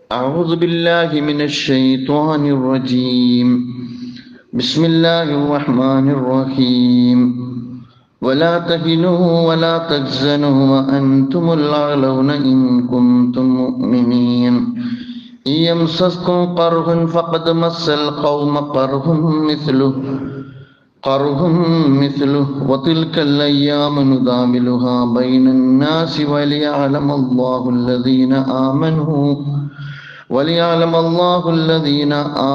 أعوذ بالله من الشيطان الرجيم. بسم الله الرحمن الرحيم. ولا تهنوا ولا تحزنوا وأنتم الأعلون إن كنتم مؤمنين. إن يمسسكم قرح فقد مس القوم قرح مثله وتلك الأيام نداولها بين الناس وليعلم الله الذين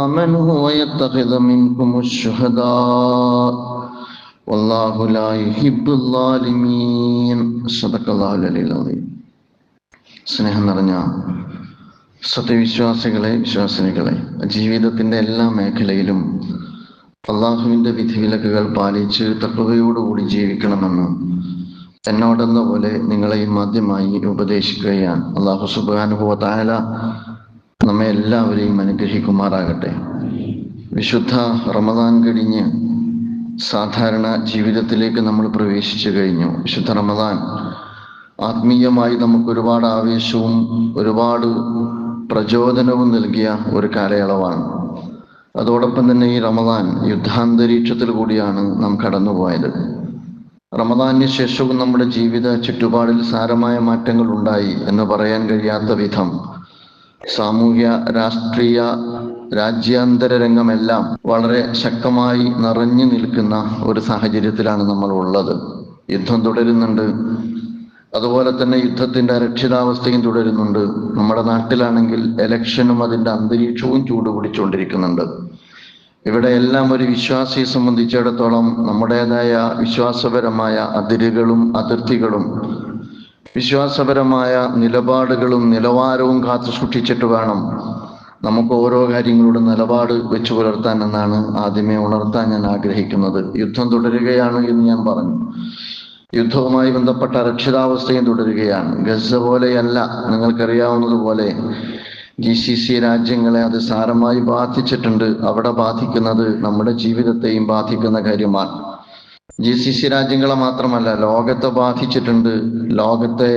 آمنوا ويتخذ منكم الشهداء والله لا يحب الظالمين. صدق الله العلي العظيم. സ്നേഹം നിറഞ്ഞ സത്യവിശ്വാസികളെ, വിശ്വാസിനികളെ, ജീവിതത്തിൻ്റെ എല്ലാ മേഖലയിലും അള്ളാഹുവിൻ്റെ വിധിവിലക്കുകൾ പാലിച്ച് തഖ്വയോടുകൂടി ജീവിക്കണമെന്ന് എന്നോടെന്ന പോലെ നിങ്ങളെയും ആദ്യമായി ഉപദേശിക്കുകയാണ്. അള്ളാഹു സുബ്ഹാനഹു വ തആല നമ്മെ എല്ലാവരെയും അനുഗ്രഹിക്കുമാറാകട്ടെ. വിശുദ്ധ റമദാൻ കഴിഞ്ഞ് സാധാരണ ജീവിതത്തിലേക്ക് നമ്മൾ പ്രവേശിച്ചു കഴിഞ്ഞു. വിശുദ്ധ റമദാൻ ആത്മീയമായി നമുക്ക് ഒരുപാട് ആവേശവും ഒരുപാട് പ്രചോദനവും നൽകിയ ഒരു കാലയളവാണ്. അതോടൊപ്പം തന്നെ ഈ റമദാൻ യുദ്ധാന്തരീക്ഷത്തിൽ കൂടിയാണ് നാം കടന്നുപോയത്. റമദാനിന് ശേഷവും നമ്മുടെ ജീവിത ചുറ്റുപാടിൽ സാരമായ മാറ്റങ്ങൾ ഉണ്ടായി എന്ന് പറയാൻ കഴിയാത്ത വിധം സാമൂഹ്യ, രാഷ്ട്രീയ, രാജ്യാന്തര രംഗമെല്ലാം വളരെ ശക്തമായി നിറഞ്ഞു നിൽക്കുന്ന ഒരു സാഹചര്യത്തിലാണ് നമ്മൾ ഉള്ളത്. യുദ്ധം തുടരുന്നുണ്ട്. അതുപോലെ തന്നെ യുദ്ധത്തിന്റെ അരക്ഷിതാവസ്ഥയും തുടരുന്നുണ്ട്. നമ്മുടെ നാട്ടിലാണെങ്കിൽ ഇലക്ഷനും അതിൻ്റെ അന്തരീക്ഷവും ചൂടുപിടിച്ചുകൊണ്ടിരിക്കുന്നുണ്ട്. ഇവിടെ എല്ലാം ഒരു വിശ്വാസിയെ സംബന്ധിച്ചിടത്തോളം നമ്മുടേതായ വിശ്വാസപരമായ അതിരുകളും അതിർത്തികളും വിശ്വാസപരമായ നിലപാടുകളും നിലവാരവും കാത്തു സൂക്ഷിച്ചിട്ട് വേണം നമുക്ക് ഓരോ കാര്യങ്ങളുടെ നിലപാട് വെച്ച് പുലർത്താൻ എന്നാണ് ആദ്യമേ ഉണർത്താൻ ഞാൻ ആഗ്രഹിക്കുന്നത്. യുദ്ധം തുടരുകയാണ് എന്ന് ഞാൻ പറഞ്ഞു. യുദ്ധവുമായി ബന്ധപ്പെട്ട അരക്ഷിതാവസ്ഥയും തുടരുകയാണ്. ഗസ പോലെയല്ല, നിങ്ങൾക്കറിയാവുന്നതുപോലെ GCC രാജ്യങ്ങളെ അത് സാരമായി ബാധിച്ചിട്ടുണ്ട്. അവിടെ ബാധിക്കുന്നത് നമ്മുടെ ജീവിതത്തെയും ബാധിക്കുന്ന കാര്യമാണ്. GCC രാജ്യങ്ങളെ മാത്രമല്ല, ലോകത്തെ ബാധിച്ചിട്ടുണ്ട്. ലോകത്തെ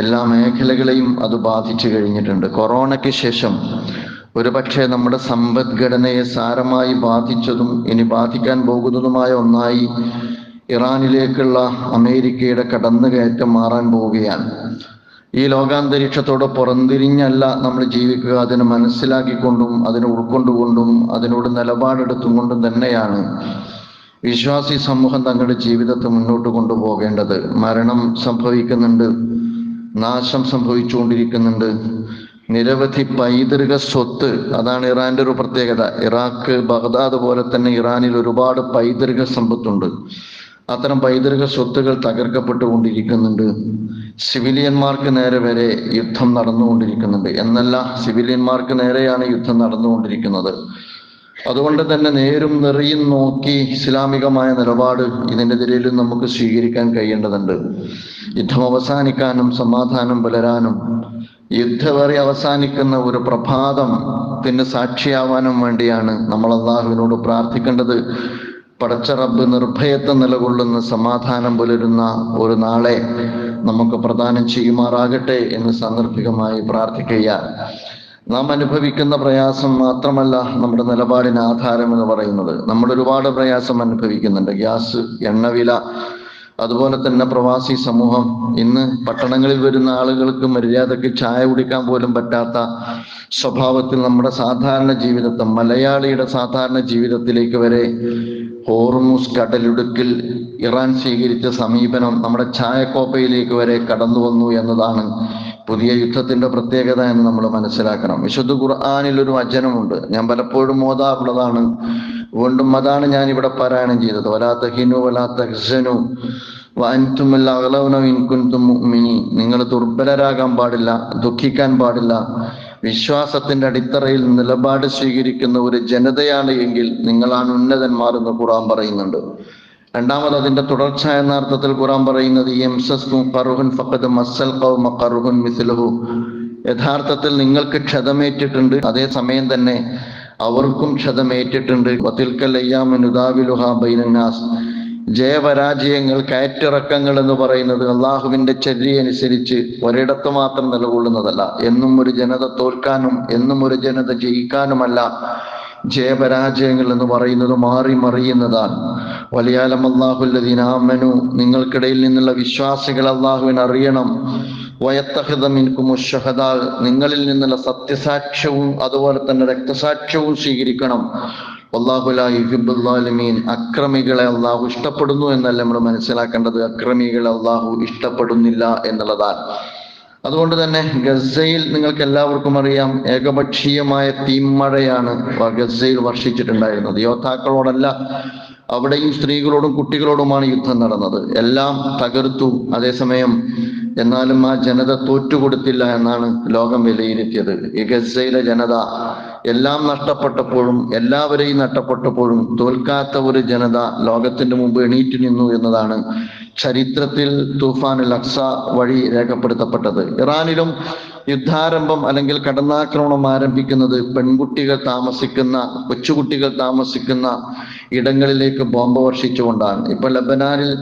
എല്ലാ മേഖലകളെയും അത് ബാധിച്ചു കഴിഞ്ഞിട്ടുണ്ട്. കൊറോണയ്ക്ക് ശേഷം ഒരുപക്ഷെ നമ്മുടെ സമ്പദ്ഘടനയെ സാരമായി ബാധിച്ചതും ഇനി ബാധിക്കാൻ പോകുന്നതുമായ ഒന്നായി ഇറാനിലേക്കുള്ള അമേരിക്കയുടെ കടന്നുകയറ്റം മാറാൻ പോവുകയാണ്. ഈ ലോകാന്തരീക്ഷത്തോട് പുറംതിരിഞ്ഞല്ല നമ്മൾ ജീവിക്കുക. അതിനെ മനസ്സിലാക്കിക്കൊണ്ടും അതിനെ ഉൾക്കൊണ്ടുകൊണ്ടും അതിനോട് നിലപാടെടുത്തും കൊണ്ടും തന്നെയാണ് വിശ്വാസി സമൂഹം തങ്ങളുടെ ജീവിതത്തെ മുന്നോട്ട് കൊണ്ടുപോകേണ്ടത്. മരണം സംഭവിക്കുന്നുണ്ട്, നാശം സംഭവിച്ചുകൊണ്ടിരിക്കുന്നുണ്ട്. നിരവധി പൈതൃക സ്വത്ത്, അതാണ് ഇറാന്റെ ഒരു പ്രത്യേകത. ഇറാഖ്, ബഗ്ദാദ് പോലെ തന്നെ ഇറാനിൽ ഒരുപാട് പൈതൃക സമ്പത്തുണ്ട്. അത്തരം പൈതൃക സ്വത്തുകൾ തകർക്കപ്പെട്ടുകൊണ്ടിരിക്കുന്നുണ്ട്. സിവിലിയന്മാർക്ക് നേരെ വരെ യുദ്ധം നടന്നുകൊണ്ടിരിക്കുന്നുണ്ട്. എന്നല്ല, സിവിലിയന്മാർക്ക് നേരെയാണ് യുദ്ധം നടന്നുകൊണ്ടിരിക്കുന്നത്. അതുകൊണ്ട് തന്നെ നേരും നെറിയും നോക്കി ഇസ്ലാമികമായ നിലപാട് ഇതിനെതിരെയും നമുക്ക് സ്വീകരിക്കാൻ കഴിയേണ്ടതുണ്ട്. യുദ്ധം അവസാനിക്കാനും സമാധാനം പുലരാനും യുദ്ധവെറി അവസാനിക്കുന്ന ഒരു പ്രഭാതത്തിന് സാക്ഷിയാവാനും വേണ്ടിയാണ് നമ്മൾ അള്ളാഹുവിനോട് പ്രാർത്ഥിക്കേണ്ടത്. പടച്ച റബ്ബ് നിർഭയത്വം നിലകൊള്ളുന്ന സമാധാനം പുലരുന്ന ഒരു നാളെ നമുക്ക് പ്രദാനം ചെയ്യുമാറാകട്ടെ എന്ന് സാന്ദർഭികമായി പ്രാർത്ഥിക്കുകയാണ്. നാം അനുഭവിക്കുന്ന പ്രയാസം മാത്രമല്ല നമ്മുടെ നിലപാടിന് ആധാരം എന്ന് പറയുന്നത്. നമ്മൾ ഒരുപാട് പ്രയാസം അനുഭവിക്കുന്നുണ്ട്. ഗ്യാസ്, എണ്ണവില, അതുപോലെ തന്നെ പ്രവാസി സമൂഹം. ഇന്ന് പട്ടണങ്ങളിൽ വരുന്ന ആളുകൾക്ക് മര്യാദയ്ക്ക് ചായ കുടിക്കാൻ പോലും പറ്റാത്ത സ്വഭാവത്തിൽ നമ്മുടെ സാധാരണ ജീവിതത്തെ, മലയാളിയുടെ സാധാരണ ജീവിതത്തിലേക്ക് വരെ ഹോർമുസ് കടലിടുക്കിൽ ഇറാൻ സ്വീകരിച്ച സമീപനം നമ്മുടെ ചായക്കോപ്പയിലേക്ക് വരെ കടന്നു വന്നു എന്നതാണ് പുതിയ യുദ്ധത്തിന്റെ പ്രത്യേകത എന്ന് നമ്മൾ മനസ്സിലാക്കണം. വിശുദ്ധ ഖുർആനിൽ ഒരു വചനമുണ്ട്, ഞാൻ പലപ്പോഴും ഓതാറുള്ളതാണ്. വീണ്ടും അതാണ് ഞാൻ ഇവിടെ പാരായണം ചെയ്തത്. വലാ തഹിനു വലാ തഹ്സനു വഅൻതുമുൽ അഗ്ലൗന ഇൻ കുൻതും മുഅ്മിനീൻ. നിങ്ങൾ ദുർബലരാകാൻ പാടില്ല, ദുഃഖിക്കാൻ പാടില്ല. വിശ്വാസത്തിന്റെ അടിത്തറയിൽ നിലപാട് സ്വീകരിക്കുന്ന ഒരു ജനതയാണ് എങ്കിൽ നിങ്ങളാണ് ഉന്നതന്മാർ എന്ന് ഖുർആൻ പറയുന്നുണ്ട്. രണ്ടാമത് അതിന്റെ തുടർച്ച എന്ന അർത്ഥത്തിൽ ഖുർആൻ പറയുന്നത് യംസസ്കും ഖർഹുൻ ഫഖദ് മസ്സൽ ഖൗമ ഖർഹുൻ മിസ്ലുഹു. യഥാർത്ഥത്തിൽ നിങ്ങൾക്ക് ക്ഷതമേറ്റിട്ടുണ്ട്, അതേസമയം തന്നെ അവർക്കും ക്ഷതമേറ്റിട്ടുണ്ട്. വതിൽക്കൽ അയ്യാമു നുദാവിലുഹാ ബൈനന്നാസ്. ജയപരാജയങ്ങൾ, കയറ്റിറക്കങ്ങൾ എന്ന് പറയുന്നത് അള്ളാഹുവിന്റെ ചര്യനുസരിച്ച് ഒരിടത്ത് മാത്രം നിലകൊള്ളുന്നതല്ല. എന്നും ഒരു ജനത തോൽക്കാനും എന്നും ഒരു ജനത ജയിക്കാനുമല്ല. ജയപരാജയങ്ങൾ എന്ന് പറയുന്നത് മാറി മറിയുന്നതാണ്. വലിയാലം അല്ലാഹുല്ലദീന ആമനു, നിങ്ങൾക്കിടയിൽ നിന്നുള്ള വിശ്വാസികൾ അള്ളാഹുവിനെ അറിയണം. വയത്തഖിദ മിൻകുമു ശുഹദാ, നിങ്ങളിൽ നിന്നുള്ള സത്യസാക്ഷ്യവും അതുപോലെ തന്നെ രക്തസാക്ഷ്യവും സ്വീകരിക്കണം. വല്ലാഹു ലാ യുഹിബ്ബുൽ ളാലിമീൻ, അക്രമികളെ അള്ളാഹു ഇഷ്ടപ്പെടുന്നു എന്നല്ല നമ്മൾ മനസ്സിലാക്കേണ്ടത്, അക്രമികളെ അള്ളാഹു ഇഷ്ടപ്പെടുന്നില്ല എന്നുള്ളതാണ്. അതുകൊണ്ട് തന്നെ ഗസയിൽ നിങ്ങൾക്ക് എല്ലാവർക്കും അറിയാം, ഏകപക്ഷീയമായ തീമഴയാണ് ഗസയിൽ വർഷിച്ചിട്ടുണ്ടായിരുന്നത്. യോദ്ധാക്കളോടല്ല, അവിടെയും സ്ത്രീകളോടും കുട്ടികളോടുമാണ് യുദ്ധം നടന്നത്. എല്ലാം തകർത്തു. അതേസമയം എന്നാലും ആ ജനത തോറ്റുകൊടുത്തില്ല എന്നാണ് ലോകം വിലയിരുത്തിയത്. ഈ ഗസയിലെ ജനത എല്ലാം നഷ്ടപ്പെട്ടപ്പോഴും എല്ലാവരെയും നഷ്ടപ്പെട്ടപ്പോഴും തോൽക്കാത്ത ഒരു ജനത ലോകത്തിന്റെ മുമ്പ് എണീറ്റ് നിന്നു എന്നതാണ് ചരിത്രത്തിൽ തൂഫാനുൽ അഖ്സ വഴി രേഖപ്പെടുത്തപ്പെട്ടത്. ഇറാനിലും യുദ്ധാരംഭം അല്ലെങ്കിൽ കടന്നാക്രമണം ആരംഭിക്കുന്നത് പെൺകുട്ടികൾ താമസിക്കുന്ന, കൊച്ചുകുട്ടികൾ താമസിക്കുന്ന ഇടങ്ങളിലേക്ക് ബോംബ് വർഷിച്ചുകൊണ്ടാണ്. ഇപ്പൊ ലബനാനിൽ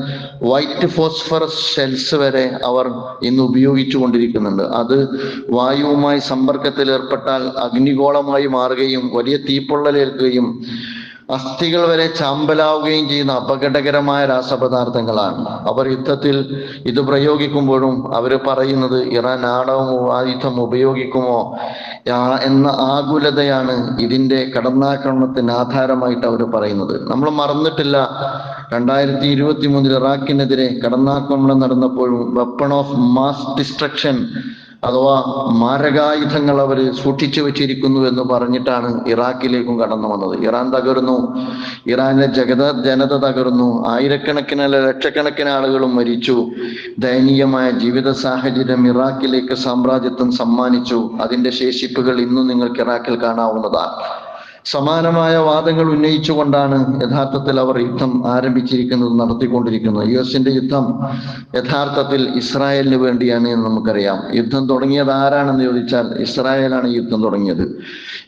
വൈറ്റ് ഫോസ്ഫറസ് ഷെൽസ് വരെ അവർ ഇന്ന് ഉപയോഗിച്ചു കൊണ്ടിരിക്കുന്നുണ്ട്. അത് വായുവുമായി സമ്പർക്കത്തിൽ ഏർപ്പെട്ടാൽ അഗ്നിഗോളമായി മാറുകയും വലിയ തീപ്പൊള്ളലേൽക്കുകയും അസ്ഥികൾ വരെ ചാമ്പലാവുകയും ചെയ്യുന്ന അപകടകരമായ രാസപദാർത്ഥങ്ങളാണ്. അവർ യുദ്ധത്തിൽ ഇത് പ്രയോഗിക്കുമ്പോഴും അവർ പറയുന്നത് ഇറാൻ ആയുധം ഉപയോഗിക്കുമോ എന്ന ആകുലതയാണ് ഇതിന്റെ കടന്നാക്രമണത്തിന് ആധാരമായിട്ട് അവർ പറയുന്നത്. നമ്മൾ മറന്നിട്ടില്ല, 2023 ഇറാഖിനെതിരെ കടന്നാക്രമണം നടന്നപ്പോഴും വെപ്പൺ ഓഫ് മാസ് ഡിസ്ട്രക്ഷൻ അഥവാ മാരകായുധങ്ങൾ അവർ സൂക്ഷിച്ചു വെച്ചിരിക്കുന്നു എന്ന് പറഞ്ഞിട്ടാണ് ഇറാഖിലേക്കും കടന്നു വന്നത്. ഇറാൻ തകർന്നു, ഇറാനിലെ ജനത തകർന്നു, ആയിരക്കണക്കിന് ലക്ഷക്കണക്കിന് ആളുകളും മരിച്ചു. ദയനീയമായ ജീവിത സാഹചര്യം ഇറാഖിലേക്ക് സാമ്രാജ്യത്വം സമ്മാനിച്ചു. അതിന്റെ ശേഷിപ്പുകൾ ഇന്നും നിങ്ങൾക്ക് ഇറാഖിൽ കാണാവുന്നതാണ്. സമാനമായ വാദങ്ങൾ ഉന്നയിച്ചുകൊണ്ടാണ് യഥാർത്ഥത്തിൽ അവർ യുദ്ധം ആരംഭിച്ചിരിക്കുന്നത്, നടത്തിക്കൊണ്ടിരിക്കുന്നത്. യുഎസിന്റെ യുദ്ധം യഥാർത്ഥത്തിൽ ഇസ്രായേലിന് വേണ്ടിയാണ് എന്ന് നമുക്കറിയാം. യുദ്ധം തുടങ്ങിയത് ആരാണെന്ന് ചോദിച്ചാൽ ഇസ്രായേലാണ് യുദ്ധം തുടങ്ങിയത്.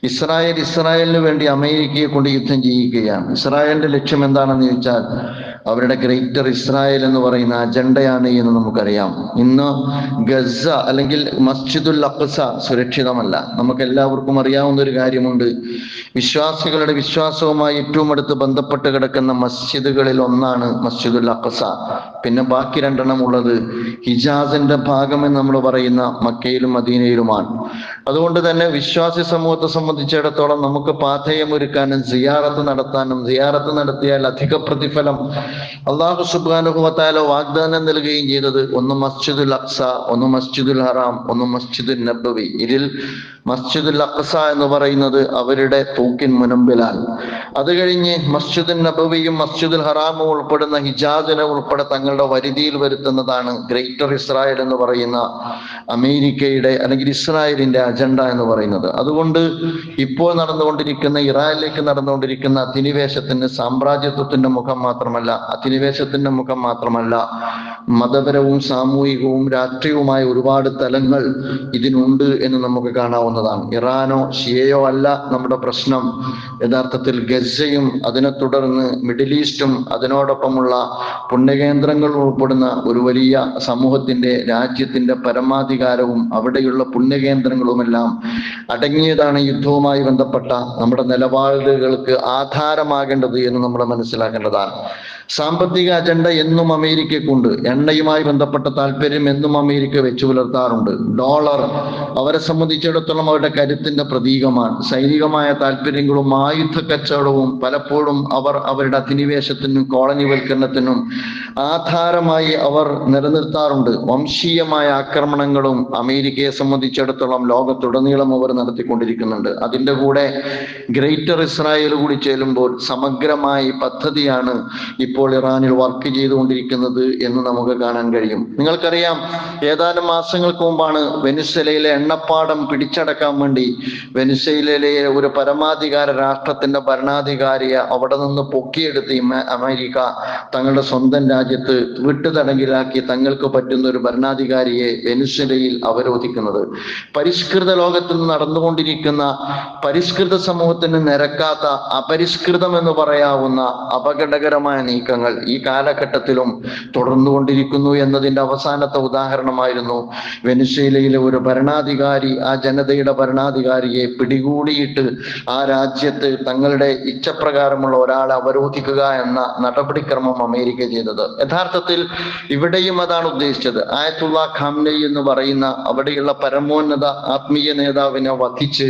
ഇസ്രായേലിന് വേണ്ടി അമേരിക്കയെ കൊണ്ട് യുദ്ധം ചെയ്യിക്കുകയാണ്. ഇസ്രായേലിന്റെ ലക്ഷ്യം എന്താണെന്ന് ചോദിച്ചാൽ അവരുടെ ഗ്രേറ്റർ ഇസ്രായേൽ എന്ന് പറയുന്ന അജണ്ടയാണ് എന്ന് നമുക്കറിയാം. ഇന്ന് ഗസ അല്ലെങ്കിൽ മസ്ജിദുൽ അഖ്സ സുരക്ഷിതമല്ല. നമുക്ക് എല്ലാവർക്കും അറിയാവുന്ന ഒരു കാര്യമുണ്ട്, വിശ്വാസികളുടെ വിശ്വാസവുമായി ഏറ്റവും അടുത്ത് ബന്ധപ്പെട്ട് കിടക്കുന്ന മസ്ജിദുകളിൽ ഒന്നാണ് മസ്ജിദുൽ അഖ്സ. പിന്നെ ബാക്കി 2 ഉള്ളത് ഹിജാസിന്റെ ഭാഗമെന്ന് നമ്മൾ പറയുന്ന മക്കയിലും മദീനയിലുമാണ്. അതുകൊണ്ട് തന്നെ വിശ്വാസി സമൂഹത്തെ സംബന്ധിച്ചിടത്തോളം നമുക്ക് പാഥേയം ഒരുക്കാനും സിയാറത്ത് നടത്താനും, സിയാറത്ത് നടത്തിയാൽ അധിക പ്രതിഫലം അള്ളാഹു സുബ്ഹാനഹു വ തആല വാഗ്ദാനം നൽകുകയും ചെയ്തത് ഒന്ന് മസ്ജിദുൽ അഖ്സ, ഒന്ന് മസ്ജിദുൽ ഹറാം, ഒന്ന് മസ്ജിദുൽ നബവി. ഇതിൽ മസ്ജിദുൽ അഖ്സ എന്ന് പറയുന്നത് അവരുടെ തൂക്കിൻ മുനമ്പിലാണ്. അത് കഴിഞ്ഞ് മസ്ജിദുൽ നബവിയും മസ്ജിദുൽ ഹറാമും ഉൾപ്പെടുന്ന ഹിജാസിനെ ഉൾപ്പെടെ തങ്ങളുടെ വരുതിയിൽ വരുത്തുന്നതാണ് ഗ്രേറ്റർ ഇസ്രായേൽ എന്ന് പറയുന്ന അമേരിക്കയുടെ അല്ലെങ്കിൽ ഇസ്രായേലിന്റെ അജണ്ട എന്ന് പറയുന്നത്. അതുകൊണ്ട് ഇപ്പോൾ നടന്നുകൊണ്ടിരിക്കുന്ന ഇറാനിലേക്ക് നടന്നുകൊണ്ടിരിക്കുന്ന അധിനിവേശത്തിന് സാമ്രാജ്യത്വത്തിന്റെ മുഖം മാത്രമല്ല, അധിനിവേശത്തിന്റെ മുഖം മാത്രമല്ല, മതപരവും സാമൂഹികവും രാഷ്ട്രീയവുമായ ഒരുപാട് തലങ്ങൾ ഇതിനുണ്ട് എന്ന് നമുക്ക് കാണാവുന്നതാണ്. ഇറാനോ ഷിയയോ അല്ല നമ്മുടെ പ്രശ്നം. യഥാർത്ഥത്തിൽ ഗസയും അതിനെ തുടർന്ന് മിഡിൽ ഈസ്റ്റും അതിനോടൊപ്പമുള്ള പുണ്യകേന്ദ്രങ്ങൾ ഉൾപ്പെടുന്ന ഒരു വലിയ സമൂഹത്തിന്റെ, രാജ്യത്തിന്റെ പരമാധികാരവും അവിടെയുള്ള പുണ്യകേന്ദ്രങ്ങളുമെല്ലാം അടങ്ങിയതാണ് യുദ്ധവുമായി ബന്ധപ്പെട്ട നമ്മുടെ നിലപാടുകൾക്ക് ആധാരമാകേണ്ടത് എന്ന് നമ്മൾ മനസ്സിലാക്കേണ്ടതാണ്. സാമ്പത്തിക അജണ്ട എന്നും അമേരിക്കക്കുണ്ട്. എണ്ണയുമായി ബന്ധപ്പെട്ട താല്പര്യം എന്നും അമേരിക്ക വെച്ചു പുലർത്താറുണ്ട്. ഡോളർ അവരെ സംബന്ധിച്ചിടത്തോളം അവരുടെ കരുത്തിന്റെ പ്രതീകമാണ്. സൈനികമായ താല്പര്യങ്ങളും ആയുധ കച്ചവടവും പലപ്പോഴും അവർ അവരുടെ അധിനിവേശത്തിനും കോളനിവൽക്കരണത്തിനും ആധാരമായി അവർ നിലനിർത്താറുണ്ട്. വംശീയമായ ആക്രമണങ്ങളും അമേരിക്കയെ സംബന്ധിച്ചിടത്തോളം ലോകത്തുടനീളം അവർ നടത്തിക്കൊണ്ടിരിക്കുന്നുണ്ട്. അതിൻ്റെ കൂടെ ഗ്രേറ്റർ ഇസ്രായേൽ കൂടി ചേരുമ്പോൾ സമഗ്രമായ പദ്ധതിയാണ് ഇപ്പോൾ ഇറാനിൽ വർക്ക് ചെയ്തുകൊണ്ടിരിക്കുന്നത് എന്ന് നമുക്ക് കാണാൻ കഴിയും. നിങ്ങൾക്കറിയാം, ഏതാനും മാസങ്ങൾക്ക് മുമ്പാണ് വെനിസ്വേലയിലെ എണ്ണപ്പാടം പിടിച്ചടക്കാൻ വേണ്ടി വെനിസ്വേലയിലെ ഒരു പരമാധികാര രാഷ്ട്രത്തിന്റെ ഭരണാധികാരിയെ അവിടെ നിന്ന് പൊക്കിയെടുത്ത് അമേരിക്ക തങ്ങളുടെ സ്വന്തം രാജ്യത്ത് വിട്ടുതടങ്കിലാക്കി തങ്ങൾക്ക് പറ്റുന്ന ഒരു ഭരണാധികാരിയെ വെനിസ്വേലയിൽ അവരോധിക്കുന്നത്. പരിഷ്കൃത ലോകത്തിൽ നടന്നുകൊണ്ടിരിക്കുന്ന പരിഷ്കൃത സമൂഹത്തിന് നിരക്കാത്ത അപരിഷ്കൃതം എന്ന് പറയാവുന്ന അപകടകരമായ നീക്കം നീക്കങ്ങൾ ഈ കാലഘട്ടത്തിലും തുടർന്നുകൊണ്ടിരിക്കുന്നു എന്നതിന്റെ അവസാനത്തെ ഉദാഹരണമായിരുന്നു വെനിസ്വേലയിലെ ഒരു ഭരണാധികാരി ആ ജനതയുടെ ഭരണാധികാരിയെ പിടികൂടിയിട്ട് ആ രാജ്യത്ത് തങ്ങളുടെ ഇച്ഛപ്രകാരമുള്ള ഒരാളെ അവരോധിക്കുക എന്ന നടപടിക്രമം അമേരിക്ക ചെയ്തത്. യഥാർത്ഥത്തിൽ ഇവിടെയും അതാണ് ഉദ്ദേശിച്ചത്. ആയത്തുള്ള ഖാംനൈ എന്ന് പറയുന്ന അവിടെയുള്ള പരമോന്നത ആത്മീയ നേതാവിനെ വധിച്ച്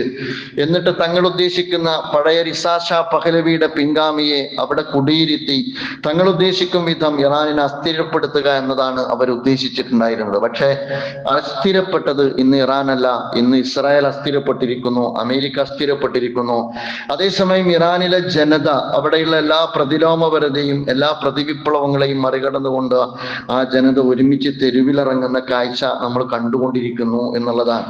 എന്നിട്ട് തങ്ങൾ ഉദ്ദേശിക്കുന്ന പഴയ റിസാ ഷാ പഹ്ലവിയുടെ പിൻഗാമിയെ അവിടെ കുടിയിരുത്തി തങ്ങൾ ഉദ്ദേശിക്കും വിധം ഇറാനിനെ അസ്ഥിരപ്പെടുത്തുക എന്നതാണ് അവർ ഉദ്ദേശിച്ചിട്ടുണ്ടായിരുന്നത്. പക്ഷേ അസ്ഥിരപ്പെട്ടത് ഇന്ന് ഇറാനല്ല, ഇന്ന് ഇസ്രായേൽ അസ്ഥിരപ്പെട്ടിരിക്കുന്നു, അമേരിക്ക അസ്ഥിരപ്പെട്ടിരിക്കുന്നു. അതേസമയം ഇറാനിലെ ജനത അവിടെയുള്ള എല്ലാ പ്രതിലോമപരതയും എല്ലാ പ്രതിവിപ്ലവങ്ങളെയും മറികടന്നുകൊണ്ട് ആ ജനത ഒരുമിച്ച് തെരുവിലിറങ്ങുന്ന കാഴ്ച നമ്മൾ കണ്ടുകൊണ്ടിരിക്കുന്നു എന്നുള്ളതാണ്.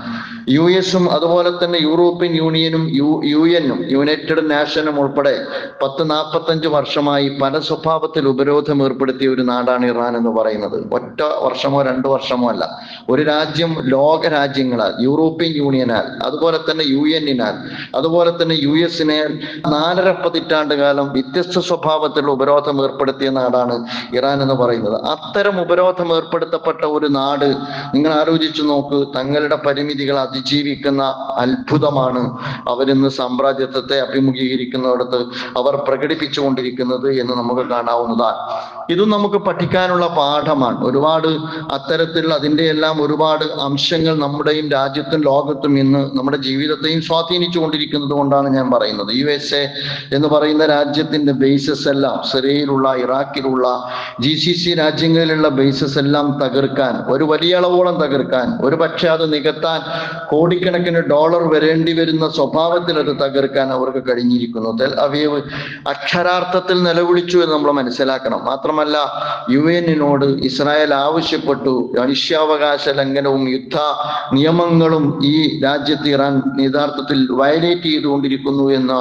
US-ഉം അതുപോലെ തന്നെ യൂറോപ്യൻ യൂണിയനും UN-ഉം യുണൈറ്റഡ് നേഷനും ഉൾപ്പെടെ 40-45 വർഷമായി പല സ്വഭാവത്തിൽ ഉപരോധം ഏർപ്പെടുത്തിയ ഒരു നാടാണ് ഇറാൻ എന്ന് പറയുന്നത്. ഒറ്റ വർഷമോ 2 വർഷമോ അല്ല. ഒരു രാജ്യം ലോക രാജ്യങ്ങളാൽ, യൂറോപ്യൻ യൂണിയനാൽ, അതുപോലെ തന്നെ UN-നാൽ, അതുപോലെ തന്നെ US-നാൽ 4.5 പതിറ്റാണ്ട് കാലം വ്യത്യസ്ത സ്വഭാവത്തിലുള്ള ഉപരോധം ഏർപ്പെടുത്തിയ നാടാണ് ഇറാൻ എന്ന് പറയുന്നത്. അത്തരം ഉപരോധം ഏർപ്പെടുത്തപ്പെട്ട ഒരു നാട് നിങ്ങൾ ആലോചിച്ചു നോക്ക്, തങ്ങളുടെ പരിമിതികൾ അതിജീവിക്കുന്ന അത്ഭുതമാണ് അവരിന്ന് സാമ്രാജ്യത്വത്തെ അഭിമുഖീകരിക്കുന്നിടത്ത് അവർ പ്രകടിപ്പിച്ചുകൊണ്ടിരിക്കുന്നത് എന്ന് നമുക്ക് കാണാവുന്നതാണ്. ഇതും നമുക്ക് പഠിക്കാനുള്ള പാഠമാണ്. ഒരുപാട് അത്തരത്തിലുള്ള അതിൻ്റെ എല്ലാം ഒരുപാട് അംശങ്ങൾ നമ്മുടെയും രാജ്യത്തും ലോകത്തും ഇന്ന് നമ്മുടെ ജീവിതത്തെയും സ്വാധീനിച്ചു കൊണ്ടിരിക്കുന്നത് കൊണ്ടാണ് ഞാൻ പറയുന്നത്. USA എന്ന് പറയുന്ന രാജ്യത്തിന്റെ ബേസസ് എല്ലാം സിറിയയിലുള്ള, ഇറാഖിലുള്ള, GCC രാജ്യങ്ങളിലുള്ള ബേസസ് എല്ലാം തകർക്കാൻ, ഒരു വലിയ അളവോളം തകർക്കാൻ, ഒരു പക്ഷെ അത് നികത്താൻ കോടിക്കണക്കിന് ഡോളർ വരേണ്ടി വരുന്ന സ്വഭാവത്തിൽ അത് തകർക്കാൻ അവർക്ക് കഴിഞ്ഞിരിക്കുന്നു. തെൽ അവീവ് അക്ഷരാർത്ഥത്തിൽ നിലവിളിച്ചു എന്ന് നമ്മൾ മനസ്സിലാക്കണം. മാത്രമല്ല UN-നോട് ഇസ്രായേൽ ആവശ്യപ്പെട്ടു, മനുഷ്യാവകാശ ലംഘനവും യുദ്ധ നിയമങ്ങളും ഈ രാജ്യത്ത് ഇറാൻ യഥാർത്ഥത്തിൽ വയലേറ്റ് ചെയ്തുകൊണ്ടിരിക്കുന്നു എന്ന്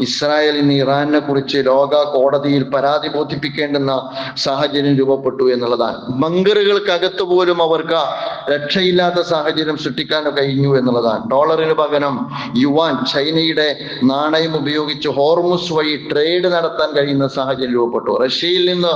ഇസ്രായേലിന് ഇറാനെ കുറിച്ച് ലോക കോടതിയിൽ പരാതി ബോധിപ്പിക്കേണ്ടുന്ന സാഹചര്യം രൂപപ്പെട്ടു എന്നുള്ളതാണ്. ബങ്കറുകൾക്കകത്ത് പോലും അവർക്ക് രക്ഷയില്ലാത്ത സാഹചര്യം സൃഷ്ടിക്കാൻ കഴിഞ്ഞു എന്നുള്ളതാണ്. ഡോളറിന് പകരം യുവാൻ, ചൈനയുടെ നാണയം ഉപയോഗിച്ച് ഹോർമുസ് വഴി ട്രേഡ് നടത്താൻ കഴിയുന്ന സാഹചര്യം രൂപപ്പെട്ടു. റഷ്യയിൽ നിന്ന്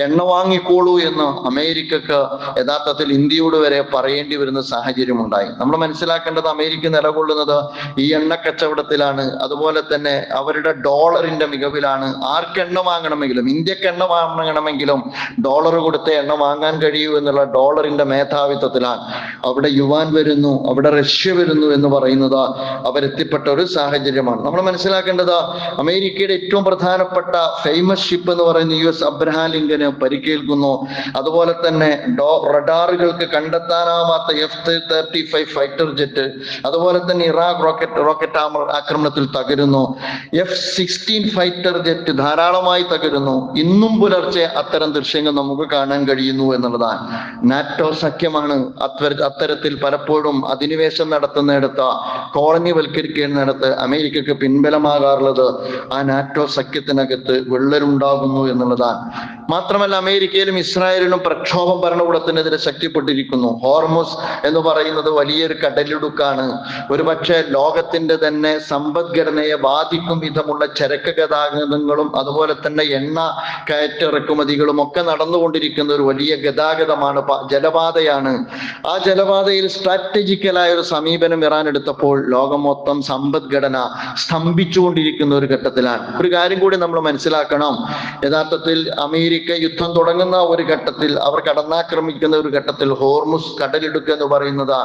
എണ്ണ വാങ്ങിക്കോളൂ എന്ന് അമേരിക്കക്ക് യഥാർത്ഥത്തിൽ ഇന്ത്യയോട് വരെ പറയേണ്ടി വരുന്ന സാഹചര്യം ഉണ്ടായി. നമ്മൾ മനസ്സിലാക്കേണ്ടത് അമേരിക്ക നിലകൊള്ളുന്നത് ഈ എണ്ണ കച്ചവടത്തിലാണ്, അതുപോലെ തന്നെ അവരുടെ ഡോളറിന്റെ മികവിലാണ്. ആർക്ക് എണ്ണ വാങ്ങണമെങ്കിലും, ഇന്ത്യക്ക് എണ്ണ വാങ്ങണമെങ്കിലും ഡോളർ കൊടുത്ത് എണ്ണ വാങ്ങാൻ കഴിയൂ എന്നുള്ള ഡോളറിന്റെ മേധാവിത്വത്തിലാണ്. അവിടെ യുവാൻ വരുന്നു, അവിടെ റഷ്യ വരുന്നു എന്ന് പറയുന്നത് അവരെത്തിപ്പെട്ട ഒരു സാഹചര്യമാണ്. നമ്മൾ മനസ്സിലാക്കേണ്ടത് അമേരിക്കയുടെ ഏറ്റവും പ്രധാനപ്പെട്ട ഫേമസ് ഷിപ്പ് എന്ന് പറയുന്ന US അബ്രഹാം ലിങ്കന് പരിക്കേൽക്കുന്നു. അതുപോലെ തന്നെ റഡാറുകൾക്ക് കണ്ടെത്താനാവാത്ത F-35 ഫൈറ്റർ ജെറ്റ്, അതുപോലെ തന്നെ ഇറാഖ് റോക്കറ്റ് ആക്രമണത്തിൽ തകരുന്നു. F-16 ഫൈറ്റർ ജെറ്റ് ധാരാളമായി തകരുന്നു. ഇന്നും പുലർച്ചെ അത്തരം ദൃശ്യങ്ങൾ നമുക്ക് കാണാൻ കഴിയുന്നു എന്നുള്ളതാണ്. നാറ്റോ സഖ്യമാണ് അത്തരത്തിൽ പലപ്പോഴും അധിനിവേശം നടത്തുന്നിടത്ത്, കോളനിവൽക്കരിക്കുന്നിടത്ത് അമേരിക്കക്ക് പിൻബലമാകാറുള്ളത് ആ നാറ്റോ സഖ്യത്തിനകത്ത് വിള്ളലുണ്ടാകുന്നു എന്നുള്ളതാണ്. മാത്രമല്ല അമേരിക്കയിലും ഇസ്രായേലിലും പ്രക്ഷോഭം ഭരണകൂടത്തിനെതിരെ ശക്തിപ്പെട്ടിരിക്കുന്നു. ഹോർമുസ് എന്ന് പറയുന്നത് വലിയൊരു കടലിടുക്കാണ്. ഒരുപക്ഷെ ലോകത്തിന്റെ തന്നെ സമ്പദ്ഘടനയെ ബാധിക്കും വിധമുള്ള ചരക്ക് ഗതാഗതങ്ങളും അതുപോലെ തന്നെ എണ്ണ കയറ്റിറക്കുമതികളും ഒക്കെ നടന്നുകൊണ്ടിരിക്കുന്ന ഒരു വലിയ ഗതാഗതമാണ്, ജലപാതയാണ്. ആ ജലപാതയിൽ സ്ട്രാറ്റജിക്കലായ ഒരു സമീപനം ഇറാൻ എടുത്തപ്പോൾ ലോകം മൊത്തം സമ്പദ്ഘടന സ്തംഭിച്ചുകൊണ്ടിരിക്കുന്ന ഒരു ഘട്ടത്തിലാണ്. ഒരു കാര്യം കൂടി നമ്മൾ മനസ്സിലാക്കണം. യഥാർത്ഥത്തിൽ അമേരിക്ക യുദ്ധം തുടങ്ങുന്ന ഒരു ഘട്ടത്തിൽ, അവർ കടന്നാക്രമിക്കുന്ന ഒരു ഘട്ടത്തിൽ ഹോർമുസ് കടലിടുക്ക് എന്ന് പറയുന്നത്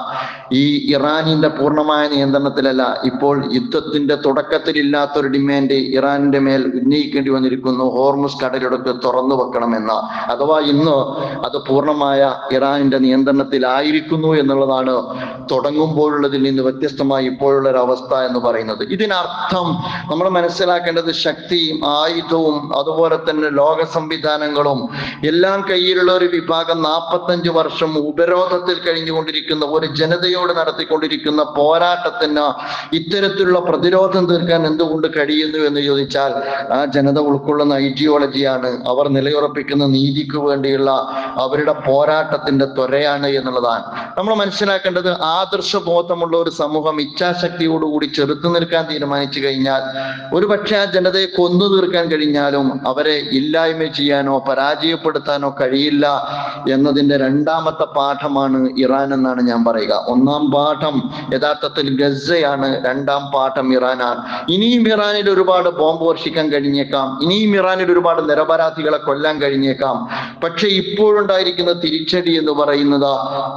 ഈ ഇറാനിന്റെ പൂർണ്ണമായ നിയന്ത്രണത്തിലല്ല. ഇപ്പോൾ യുദ്ധത്തിന്റെ തുടക്കത്തിൽ ഇല്ലാത്തൊരു ഡിമാൻഡ് ഇറാനിന്റെ മേൽ ഉന്നയിക്കേണ്ടി വന്നിരിക്കുന്നു. ഹോർമുസ് കടലിടുക്ക് തുറന്നു വെക്കണമെന്ന്. അഥവാ ഇന്ന് അത് പൂർണ്ണമായ ഇറാനിന്റെ നിയന്ത്രണത്തിലായിരിക്കുന്നു എന്നുള്ളതാണ് തുടങ്ങുമ്പോഴുള്ളതിൽ നിന്ന് വ്യത്യസ്തമായി ഇപ്പോഴുള്ള ഒരു അവസ്ഥ എന്ന് പറയുന്നത്. ഇതിനർത്ഥം നമ്മൾ മനസ്സിലാക്കേണ്ടത് ശക്തിയും ആയുധവും അതുപോലെ തന്നെ ലോക സംവിധാനങ്ങളും എല്ലാം കയ്യിലുള്ള ഒരു വിഭാഗം 45 വർഷം ഉപരോധത്തിൽ കഴിഞ്ഞുകൊണ്ടിരിക്കുന്ന ഒരു ജനതയോട് നടത്തിക്കൊണ്ടിരിക്കുന്ന പോരാട്ടത്തിന് ഇത്തരത്തിലുള്ള പ്രതിരോധം തീർക്കാൻ എന്തുകൊണ്ട് കഴിയുന്നു എന്ന് ചോദിച്ചാൽ ആ ജനത ഉൾക്കൊള്ളുന്ന ഐഡിയോളജിയാണ്, അവർ നിലയുറപ്പിക്കുന്ന നീതിക്ക് വേണ്ടിയുള്ള അവരുടെ പോരാട്ടത്തിന്റെ ത്വരയാണ് എന്നുള്ളതാണ്. നമ്മൾ മനസ്സിലാക്കേണ്ടത് ആദർശബോധമുള്ള ഒരു സമൂഹം ഇച്ഛാശക്തിയോടുകൂടി ചെറുത്തു നിൽക്കാൻ തീരുമാനിച്ചു കഴിഞ്ഞാൽ, ഒരു പക്ഷെ ആ ജനതയെ കൊന്നു തീർക്കാൻ കഴിഞ്ഞാലും അവരെ ഇല്ലായ്മ ചെയ്യാനോ തോൽപ്പിക്കാനോ പരാജയപ്പെടുത്താനോ കഴിയില്ല എന്നതിന്റെ രണ്ടാമത്തെ പാഠമാണ് ഇറാൻ എന്നാണ് ഞാൻ പറയുക. ഒന്നാം പാഠം യഥാർത്ഥത്തിൽ ഗസയാണ്, രണ്ടാം പാഠം ഇറാനാണ്. ഇനിയും ഇറാനിൽ ഒരുപാട് ബോംബ് വർഷിക്കാൻ കഴിഞ്ഞേക്കാം, ഇനിയും ഇറാനിൽ ഒരുപാട് നിരപരാധികളെ കൊല്ലാൻ കഴിഞ്ഞേക്കാം. പക്ഷെ ഇപ്പോഴുണ്ടായിരിക്കുന്ന തിരിച്ചടി എന്ന് പറയുന്നത്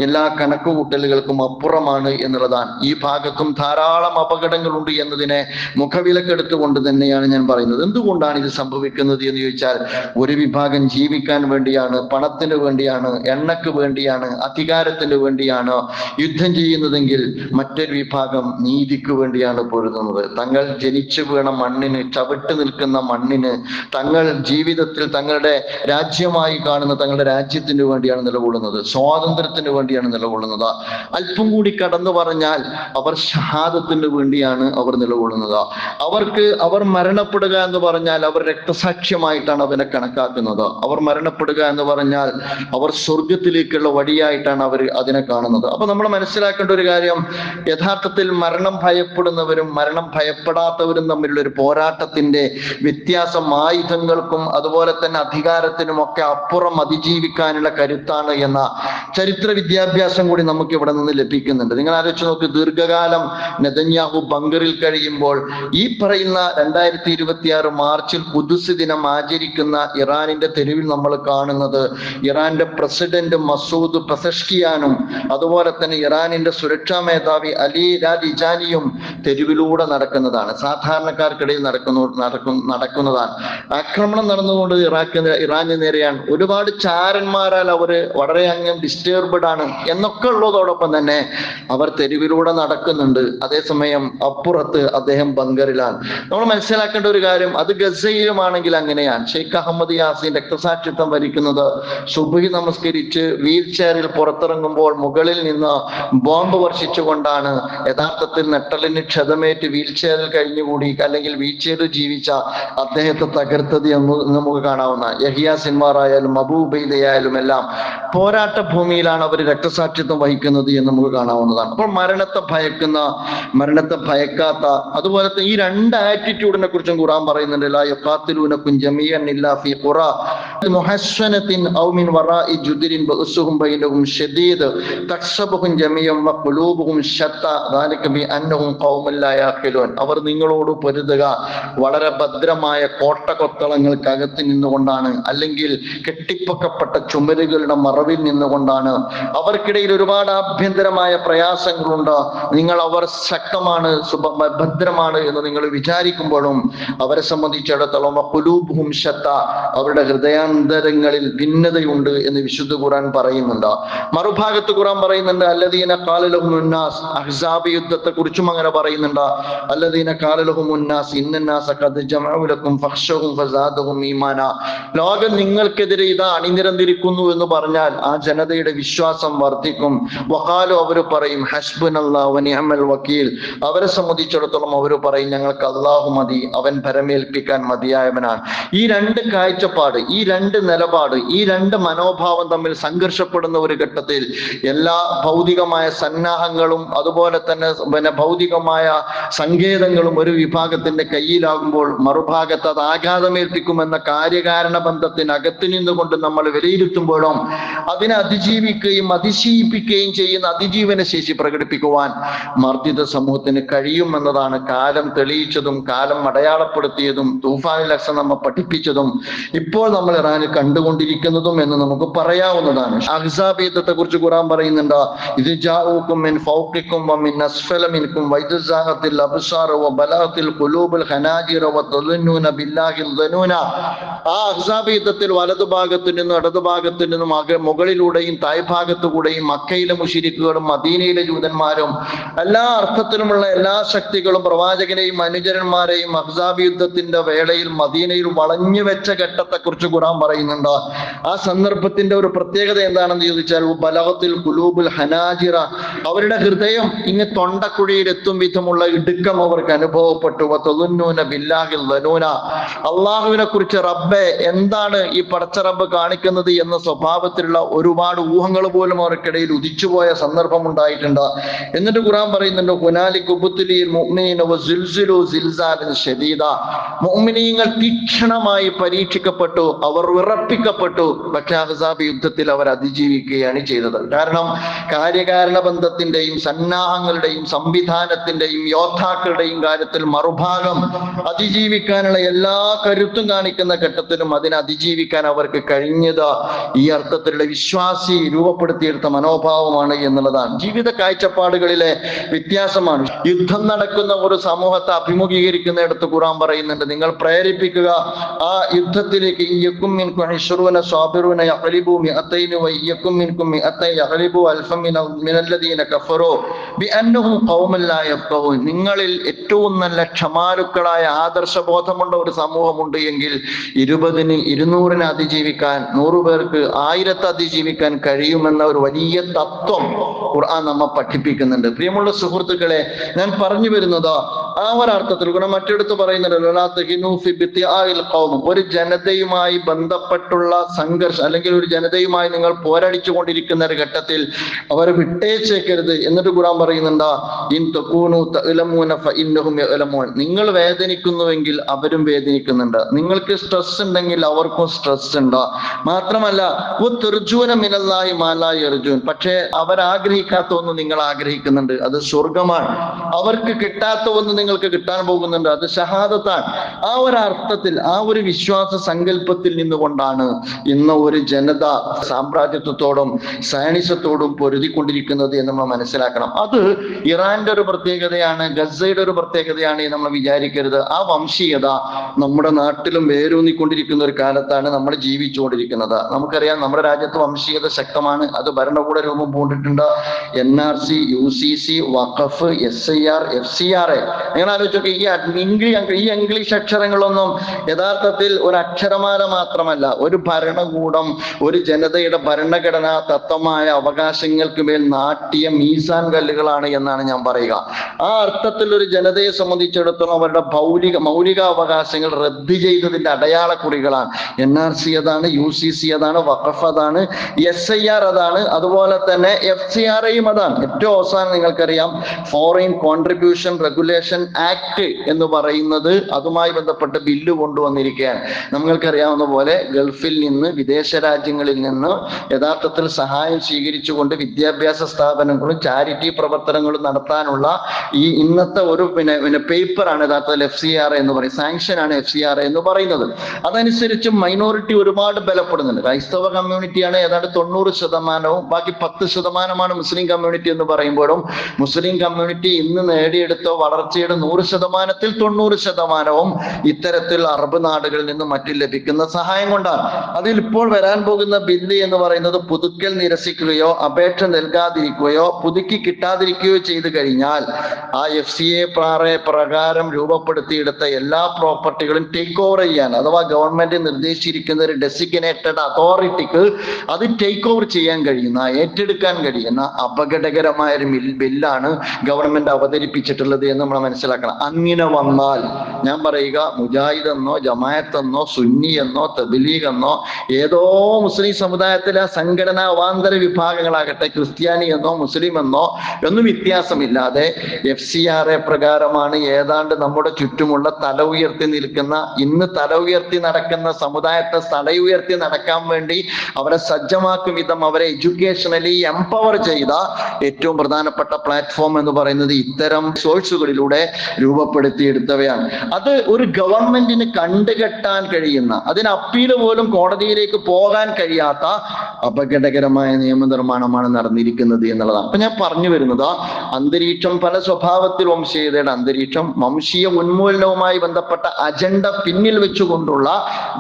എല്ലാ കണക്കുകൂട്ടലുകൾക്കും അപ്പുറമാണ് എന്നുള്ളതാണ്. ഈ ഭാഗത്തും ധാരാളം അപകടങ്ങളുണ്ട് എന്നതിനെ മുഖവിലക്കെടുത്തുകൊണ്ട് തന്നെയാണ് ഞാൻ പറയുന്നത്. എന്തുകൊണ്ടാണ് ഇത് സംഭവിക്കുന്നത് എന്ന് ചോദിച്ചാൽ, ഒരു വിഭാഗം ജീവിക്കാൻ വേണ്ടിയാണ്, പണത്തിന് വേണ്ടിയാണ്, എണ്ണക്ക് വേണ്ടിയാണ്, അധികാരത്തിന് വേണ്ടിയാണ് യുദ്ധം ചെയ്യുന്നതെങ്കിൽ മറ്റൊരു വിഭാഗം നീതിക്ക് വേണ്ടിയാണ് പൊരുതുന്നത്. തങ്ങൾ ജനിച്ചു വീണ മണ്ണിന്, ചവിട്ട് നിൽക്കുന്ന മണ്ണിന്, തങ്ങൾ ജീവിതത്തിൽ തങ്ങളുടെ രാജ്യമായി കാണുന്ന തങ്ങളുടെ രാജ്യത്തിന് വേണ്ടിയാണ് നിലകൊള്ളുന്നത്, സ്വാതന്ത്ര്യത്തിന് വേണ്ടിയാണ് നിലകൊള്ളുന്നത്. അല്പം കൂടി കടന്നു പറഞ്ഞാൽ അവർ ഷഹാദത്തിന് വേണ്ടിയാണ് അവർ നിലകൊള്ളുന്നത്. അവർ മരണപ്പെടുക എന്ന് പറഞ്ഞാൽ അവർ രക്തസാക്ഷ്യമായിട്ടാണ് അവരെ കണക്കാക്കുന്നത്. അവർ മരണപ്പെടുക എന്ന് പറഞ്ഞാൽ അവർ സ്വർഗത്തിലേക്കുള്ള വഴിയായിട്ടാണ് അവർ അതിനെ കാണുന്നത്. അപ്പൊ നമ്മൾ മനസ്സിലാക്കേണ്ട ഒരു കാര്യം, യഥാർത്ഥത്തിൽ മരണം ഭയപ്പെടുന്നവരും മരണം ഭയപ്പെടാത്തവരും തമ്മിലുള്ള ഒരു പോരാട്ടത്തിന്റെ വ്യത്യാസം ആയുധങ്ങൾക്കും അതുപോലെ തന്നെ അധികാരത്തിനും ഒക്കെ അപ്പുറം അതിജീവിക്കാനുള്ള കരുത്താണ് എന്ന ചരിത്ര വിദ്യാഭ്യാസം കൂടി നമുക്ക് ഇവിടെ നിന്ന് ലഭിക്കുന്നുണ്ട്. നിങ്ങൾ ആലോചിച്ച് നോക്ക്, ദീർഘകാലം നെതന്യാഹു ബങ്കറിൽ കഴിയുമ്പോൾ ഈ പറയുന്ന 2026 മാർച്ചിൽ ഖുദ്സ് ദിനം ആചരിക്കുന്ന ഇറാനിന്റെ തെരുവിൽ നമ്മൾ കാണുന്നത് ഇറാന്റെ പ്രസിഡന്റ് മസൂദ് പെസഷ്കിയാനും അതുപോലെ തന്നെ ഇറാനിന്റെ സുരക്ഷാ മേധാവി അലി രാജിജാനിയും തെരുവിലൂടെ നടക്കുന്നതാണ്. സാധാരണക്കാർക്കിടയിൽ നടക്കുന്നതാണ്. ആക്രമണം നടന്നുകൊണ്ട് ഇറാന് നേരെയാണ്. ഒരുപാട് ചാരന്മാരാൽ അവര് വളരെ അങ്ങ് ഡിസ്റ്റർബ്ഡ് ആണ് എന്നൊക്കെ ഉള്ളതോടൊപ്പം തന്നെ അവർ തെരുവിലൂടെ നടക്കുന്നുണ്ട്. അതേസമയം അപ്പുറത്ത് അദ്ദേഹം ബങ്കറിലാണ്. നമ്മൾ മനസ്സിലാക്കേണ്ട ഒരു കാര്യം, അത് ഗസയിലുമാണെങ്കിൽ അങ്ങനെയാണ്. ഷെയ്ഖ് അഹമ്മദ് യാസീൻ രക്തസാക്ഷിത്വം വരിക്കുന്നത് സുബ്ഹി നമസ്കരിച്ച് വീൽ ചെയറിൽ പുറത്തിറങ്ങുമ്പോൾ മുകളിൽ നിന്ന് ബോംബ് വർഷിച്ചുകൊണ്ടാണ് യഥാർത്ഥത്തിൽ നെട്ടലിന് ക്ഷതമേറ്റ് വീൽ ചെയറിൽ കഴിഞ്ഞുകൂടി അല്ലെങ്കിൽ വീൽ ചെയറിൽ ജീവിച്ച അദ്ദേഹത്തെ തകർത്തത് എന്ന് നമുക്ക് കാണാവുന്ന. യഹിയ സിൻവാർ ആയാലും അബൂ ഉബൈദയായാലും എല്ലാം പോരാട്ട ഭൂമിയിലാണ് അവർ രക്തസാക്ഷിത്വം വഹിക്കുന്നത് എന്ന് നമുക്ക് കാണാവുന്നതാണ്. അപ്പോൾ മരണത്തെ ഭയക്കുന്ന, മരണത്തെ ഭയക്കാത്ത, അതുപോലെ തന്നെ ഈ രണ്ട് ആറ്റിറ്റ്യൂഡിനെ കുറിച്ചും ഖുർആൻ പറയുന്നുണ്ട്. ലാ യഖാതിലൂനകും ജമീഅൻ ഇല്ലാ ഫീ ഖുറാ മുഹസ്സനത്തിൻ ഔ മിൻ വറാഇ ജുദ്രിൻ ബഅസുഹും ബൈനഹും ശദീദ് തഖ്സബുഹും ജമീഅൻ വഖുലൂബുഹും ശത്താ ദാലിക ബിഅന്നഹും ഖൗമുൻ ലാ യഖിലൂൻ. അവർ നിങ്ങളോട് പൊരുതുക വളരെ ഭദ്രമായ കോട്ടകൊത്തളങ്ങൾക്കകത്ത് നിന്നുകൊണ്ടാണ്, അല്ലെങ്കിൽ കെട്ടിപ്പൊക്കപ്പെട്ട ചുമരുകളുടെ മറവിൽ നിന്നുകൊണ്ടാണ്. അവർക്കിടയിൽ ഒരുപാട് ആഭ്യന്തരമായ പ്രയാസങ്ങളുണ്ട്. നിങ്ങൾ അവർ ശക്തമാണ്, ഭദ്രമാണ് എന്ന് നിങ്ങൾ വിചാരിക്കുമ്പോഴും അവരെ സംബന്ധിച്ചിടത്തോളം ഖുലൂബുഹും ശത്താ, അവരുടെ ഹൃദയാന്തരങ്ങളിൽ ഭിന്നതയുണ്ട് എന്ന് വിശുദ്ധ ഖുർആൻ പറയുന്നുണ്ട്. മറുഭാഗത്ത് ഖുർആൻ പറയുന്നുണ്ട് അല്ലദീന ഖാല ലഹുമുന്നാസ്, അഹ്സാബ് യുദ്ധത്തെ കുറിച്ചും അങ്ങനെ പറയുന്നുണ്ട്. അല്ലദീന ഖാല ലഹുമുന്നാസ് ഇന്നന്നാസ ഖദ് ജമഉ ലക്കും ഫഖ്ശഹും ഫസാദഹും ഈമാന. ലോകം നിങ്ങൾക്കെതിരെ ഇതാ അണിനിരന്നിരിക്കുന്നു എന്ന് പറഞ്ഞാൽ ആ ജനതയുടെ വിശ്വാസം വർദ്ധിക്കും. വഖാലു, അവർ പറയും ഹസ്ബുനല്ലാഹു വനിഅമൽ വക്കീൽ. അവരെ സംബന്ധിച്ചിടത്തോളം അവർ പറയും ഞങ്ങൾക്ക് അല്ലാഹു മതി, അവൻ ഭരമേൽപ്പിക്കാൻ മതിയായവനാണ്. ഈ രണ്ട് കാഴ്ചപ്പാട്, ഈ രണ്ട് നിലപാട്, ഈ രണ്ട് മനോഭാവം തമ്മിൽ സംഘർഷപ്പെടുന്ന ഒരു ഘട്ടത്തിൽ എല്ലാ ഭൗതികമായ സന്നാഹങ്ങളും അതുപോലെ തന്നെ ഭൗതികമായ സങ്കേതങ്ങളും ഒരു വിഭാഗത്തിന്റെ കയ്യിലാകുമ്പോൾ മറുഭാഗത്ത് അത് ആഘാതമേൽപ്പിക്കുമെന്ന കാര്യകാരണ ബന്ധത്തിനകത്ത് നിന്നുകൊണ്ട് നമ്മൾ വിലയിരുത്തുമ്പോഴും അതിനെ അതിജീവിക്കുകയും അതിശയിപ്പിക്കുകയും ചെയ്യുന്ന അതിജീവന ശേഷി പ്രകടിപ്പിക്കുവാൻ മർദ്ദിത സമൂഹത്തിന് കഴിയുമെന്നതാണ് കാലം തെളിയിച്ചതും കാലം അടയാളപ്പെടുത്തിയതും തൂഫാനിൽ അക്സം നമ്മെ പഠിപ്പിച്ചതും ഇപ്പോൾ നമ്മൾ ഇറാനിൽ കണ്ടുകൊണ്ടിരിക്കുന്നതും എന്ന് നമുക്ക് പറയാവുന്നതാണ്. അഹ്സാബ് യുദ്ധത്തെ കുറിച്ച് ഖുർആൻ പറയുന്നുണ്ട്, ഇത് ജാഊകും മിൻ ഫൗഖികും വമിൻ അസ്ഫല മിൻകും വൈദസാഖത്തിൽ അബ്സാർ വബലഗത്തിൽ ഖുലൂബുൽ ഖനാജിറ വതദുന്നൂന ബില്ലാഹി ദനൂന. ആ അഹ്സാബ് യുദ്ധത്തിൽ വലതുഭാഗത്തു നിന്നും ഇടതുഭാഗത്തു നിന്നും മുകളിലൂടെയും താഴ്ഭാഗത്തുകൂടെയും മക്കയിലെ മുശ്രിക്കുകളും മദീനയിലെ ജൂതന്മാരും എല്ലാ അർത്ഥത്തിലുമുള്ള എല്ലാ ശക്തികളും പ്രവാചകനെയും അനുചരന്മാരെയും അഹ്സാബ് യുദ്ധത്തിന്റെ വേളയിൽ മദീനയിൽ വളഞ്ഞു വെച്ച ഘട്ടത്തെ കുറിച്ച് ഖുർആൻ പറയുന്നുണ്ട്. ആ സന്ദർഭത്തിന്റെ ഒരു പ്രത്യേകത എന്താണെന്ന് ചോദിച്ചാൽ ബലഗത്തിൽ ഖുലൂബുൽ ഹനാജിറ, അവരുടെ ഹൃദയം ഇങ്ങ് തൊണ്ടക്കുഴിയിൽ എത്തും വിധമുള്ള ഇടുക്കം അവർക്ക് അനുഭവപ്പെട്ടു. വതദുന്നൂന ബില്ലാഹി ദനൂന, അള്ളാഹുവിനെ കുറിച്ച് റബ്ബെ എന്താണ് ഈ പടച്ച റബ്ബ് കാണിക്കുന്നത് എന്ന സ്വഭാവത്തിലുള്ള ഒരുപാട് ഊഹങ്ങൾ പോലും അവർക്കിടയിൽ ഉദിച്ചുപോയ സന്ദർഭം ഉണ്ടായിട്ടുണ്ട്. എന്നിട്ട് ഖുർആൻ പറയുന്നുണ്ട് ഹുനാലിക ഉബ്തുലിൽ മുഅ്മിനീന വസുൽസിലു സിൽസാലൻ ശദീദ. മുഅ്മിനീങ്ങൾ തീക്ഷണമായി പരീക്ഷിക്കപ്പെട്ടു. ഭയപ്പെട്ടു, അവർ വിറപ്പിക്കപ്പെട്ടു. പക്ഷെ അഹ്സാബ് യുദ്ധത്തിൽ അവർ അതിജീവിക്കുകയാണ് ചെയ്തത്. കാരണം കാര്യകാരണ ബന്ധത്തിന്റെയും സന്നാഹങ്ങളുടെയും സംവിധാനത്തിന്റെയും യോദ്ധാക്കളുടെയും കാര്യത്തിൽ മറുഭാഗം അതിജീവിക്കാനുള്ള എല്ലാ കരുത്തും കാണിക്കുന്ന ഘട്ടത്തിലും അതിനെ അതിജീവിക്കാൻ അവർക്ക് കഴിഞ്ഞത് ഈ അർത്ഥത്തിലുള്ള വിശ്വാസി രൂപപ്പെടുത്തിയെടുത്ത മനോഭാവമാണ് എന്നുള്ളതാണ്. ജീവിത കാഴ്ചപ്പാടുകളിലെ വ്യത്യാസമാണ്. യുദ്ധം നടക്കുന്ന ഒരു സമൂഹത്തെ അഭിമുഖീകരിക്കുന്നിടത്ത് ഖുർആൻ പറയുന്നുണ്ട്, നിങ്ങൾ പ്രേരിപ്പിക്കുക ആ യുദ്ധത്തിലേക്ക്. നിങ്ങളിൽ ഏറ്റവും നല്ല ക്ഷമാലുക്കളായ ആദർശബോധമുള്ള ഒരു സമൂഹമുണ്ട് എങ്കിൽ 20-ന് 200-നെ അതിജീവിക്കാൻ, 100 പേർക്ക് 1000-ത്തെ അതിജീവിക്കാൻ കഴിയുമെന്ന ഒരു വലിയ തത്വം ഖുർആൻ നമ്മെ പഠിപ്പിക്കുന്നുണ്ട്. പ്രിയമുള്ള സുഹൃത്തുക്കളെ, ഞാൻ പറഞ്ഞു വരുന്നത് ആ ഒരർത്ഥത്തിൽ മറ്റെടുത്ത് പറയുന്നുണ്ട്, ഒരു ജനതയുമായി ബന്ധപ്പെട്ടുള്ള സംഘർഷം അല്ലെങ്കിൽ ഒരു ജനതയുമായി നിങ്ങൾ പോരടിച്ചു കൊണ്ടിരിക്കുന്ന ഒരു ഘട്ടത്തിൽ അവരെ വിട്ടേച്ചേക്കരുത്. എന്നിട്ട് ഖുർആൻ പറയുന്നുണ്ട്, നിങ്ങൾ വേദനിക്കുന്നുവെങ്കിൽ അവരും വേദനിക്കുന്നുണ്ട്, നിങ്ങൾക്ക് സ്ട്രെസ് ഉണ്ടെങ്കിൽ അവർക്കും സ്ട്രെസ് ഉണ്ട്. മാത്രമല്ല പക്ഷേ അവരാഗ്രഹിക്കാത്ത ഒന്ന് നിങ്ങൾ ആഗ്രഹിക്കുന്നുണ്ട്, അത് സ്വർഗമാണ്. അവർക്ക് കിട്ടാത്ത ഒന്ന് നിങ്ങൾക്ക് കിട്ടാൻ പോകുന്നുണ്ട്, അത് ഷഹാദത്താണ്. ആ ഒരു അർത്ഥത്തിൽ, ആ ഒരു വിശ്വാസ സങ്കല്പത്തിൽ നിന്നുകൊണ്ടാണ് ഇന്ന് ഒരു ജനത സാമ്രാജ്യത്വത്തോടും സയനിസത്തോടും പൊരുതിക്കൊണ്ടിരിക്കുന്നത് എന്ന് നമ്മൾ മനസ്സിലാക്കണം. അത് ഇറാന്റെ ഒരു പ്രത്യേകതയാണ്, ഗസയുടെ ഒരു പ്രത്യേകതയാണ് എന്ന് നമ്മൾ വിചാരിക്കരുത്. ആ വംശീയത നമ്മുടെ നാട്ടിലും വേരൂന്നിക്കൊണ്ടിരിക്കുന്ന ഒരു കാലത്താണ് നമ്മൾ ജീവിച്ചുകൊണ്ടിരിക്കുന്നത്. നമുക്കറിയാം, നമ്മുടെ രാജ്യത്ത് വംശീയത ശക്തമാണ്. അത് ഭരണകൂട രൂപം പൂണ്ടിട്ടുണ്ട്. NRC, UCC, വഖഫ്, SIR, FCR. നിങ്ങൾ ആലോചിച്ചൊക്കെ ഈ ഇംഗ്ലീഷ് അക്ഷരങ്ങളൊന്നും യഥാർത്ഥത്തിൽ ഒരു അക്ഷരമാല മാത്രമല്ല, ഒരു ഭരണകൂടം, ഒരു ജനതയുടെ ഭരണഘടനാ തത്വമായ അവകാശങ്ങൾക്ക് മേൽ നാട്ടിയ മീസാൻ കല്ലുകളാണ് എന്നാണ് ഞാൻ പറയുക. ആ അർത്ഥത്തിൽ ഒരു ജനതയെ സംബന്ധിച്ചിടത്തോളം അവരുടെ മൗലിക അവകാശങ്ങൾ റദ്ദ് ചെയ്തതിന്റെ അടയാളക്കുറികളാണ്. NRC അതാണ്, UCC അതാണ്, വഖഫ് അതാണ്, SIR അതാണ്, അതുപോലെ തന്നെ FCRയും അതാണ്. ഏറ്റവും അവസാനം നിങ്ങൾക്കറിയാം, ഫോറിൻ കോൺട്രിബ്യൂഷൻ റെഗുലേഷൻ ആക്ട് എന്ന് പറയുന്നത് അതുമായി ബന്ധപ്പെട്ട് ബില്ല് കൊണ്ടുവന്നിരിക്കുകയാണ്. നമ്മൾക്കറിയാവുന്ന പോലെ ഗൾഫിൽ നിന്ന്, വിദേശ രാജ്യങ്ങളിൽ നിന്ന് യഥാർത്ഥത്തിൽ സഹായം സ്വീകരിച്ചുകൊണ്ട് വിദ്യാഭ്യാസ സ്ഥാപനങ്ങളും ചാരിറ്റി പ്രവർത്തനങ്ങളും നടത്താനുള്ള ഈ ഇന്നത്തെ ഒരു പേപ്പറാണ് യഥാർത്ഥത്തിൽ FCR എന്ന് പറയും, സാങ്ഷനാണ് FCR എന്ന് പറയുന്നത്. അതനുസരിച്ച് മൈനോറിറ്റി ഒരുപാട് ബലപ്പെടുന്നുണ്ട്. ക്രൈസ്തവ കമ്മ്യൂണിറ്റിയാണ് ഏതാണ്ട് 90%, ബാക്കി 10% മുസ്ലിം കമ്മ്യൂണിറ്റി എന്ന് പറയുമ്പോഴും മുസ്ലിം കമ്മ്യൂണിറ്റി ഇന്ന് നേടിയെടുത്ത വളർച്ചയുടെ 100%-ൽ 90% ഇത്തരത്തിൽ അറബ് നാടുകളിൽ നിന്നും മറ്റും ലഭിക്കുന്ന സഹായം കൊണ്ടാണ്. അതിൽ ഇപ്പോൾ വരാൻ പോകുന്ന ബില്ല് എന്ന് പറയുന്നത് പുതുക്കൽ നിരസിക്കുകയോ അപേക്ഷ നൽകാതിരിക്കുകയോ പുതുക്കി കിട്ടാതിരിക്കുകയോ ചെയ്തു കഴിഞ്ഞാൽ ആ FCA പ്രകാരം രൂപപ്പെടുത്തിയെടുത്ത എല്ലാ പ്രോപ്പർട്ടികളും ടേക്ക് ഓവർ ചെയ്യാൻ, അഥവാ ഗവൺമെന്റ് നിർദ്ദേശിച്ചിരിക്കുന്ന ഒരു ഡെസിഗ്നേറ്റഡ് അതോറിറ്റിക്ക് അത് ടേക്ക് ഓവർ ചെയ്യാൻ കഴിയുന്ന, ഏറ്റെടുക്കാൻ കഴിയുന്ന അപകടകരമായ ഒരു ബില്ലാണ് ഗവൺമെന്റ് അവതരിപ്പിച്ചിട്ടുള്ളത് എന്ന് നമ്മൾ മനസ്സിലാക്കണം. അങ്ങനെ വന്നാൽ ഞാൻ പറയുക, മുജാഹിദ് എന്നോ ജമാഅത്ത് എന്നോ സുന്നി എന്നോ തബ്ലീഗ് എന്നോ ഏതോ മുസ്ലിം സമുദായത്തിലെ സംഘടനാ അവാന്തര വിഭാഗങ്ങളാകട്ടെ, ക്രിസ്ത്യാനി എന്നോ മുസ്ലിം എന്നോ ഒന്നും വ്യത്യാസമില്ലാതെ FCR പ്രകാരമാണ് ഏതാണ്ട് നമ്മുടെ ചുറ്റുമുള്ള തല ഉയർത്തി നിൽക്കുന്ന, ഇന്ന് തല ഉയർത്തി നടക്കുന്ന സമുദായത്തെ തല ഉയർത്തി നടക്കാൻ വേണ്ടി അവരെ സജ്ജമാക്കും വിധം അവരെ എഡ്യൂക്കേഷണലി എംപവർ ചെയ്ത ഏറ്റവും പ്രധാനപ്പെട്ട പ്ലാറ്റ്ഫോം എന്ന് പറയുന്നത് ഇത്തരം സോഴ്സുകളിലൂടെ രൂപപ്പെടുത്തിയെടുത്തവയാണ്. അത് ഒരു ഗവൺമെന്റിന് കണ്ടുകെട്ടാൻ കഴിയുന്ന, അതിന് അപ്പീല് പോലും കോടതിയിലേക്ക് പോകാൻ കഴിയാത്ത അപകടകരമായ നിയമനിർമ്മാണമാണ് നടന്നിരിക്കുന്നത് എന്നുള്ളതാണ്. അപ്പൊ ഞാൻ പറഞ്ഞു വരുന്നത്, അന്തരീക്ഷം പല സ്വഭാവത്തിൽ വംശീയതയുടെ അന്തരീക്ഷം, വംശീയ ഉന്മൂലനവുമായി ബന്ധപ്പെട്ട അജണ്ട പിന്നിൽ വെച്ചുകൊണ്ടുള്ള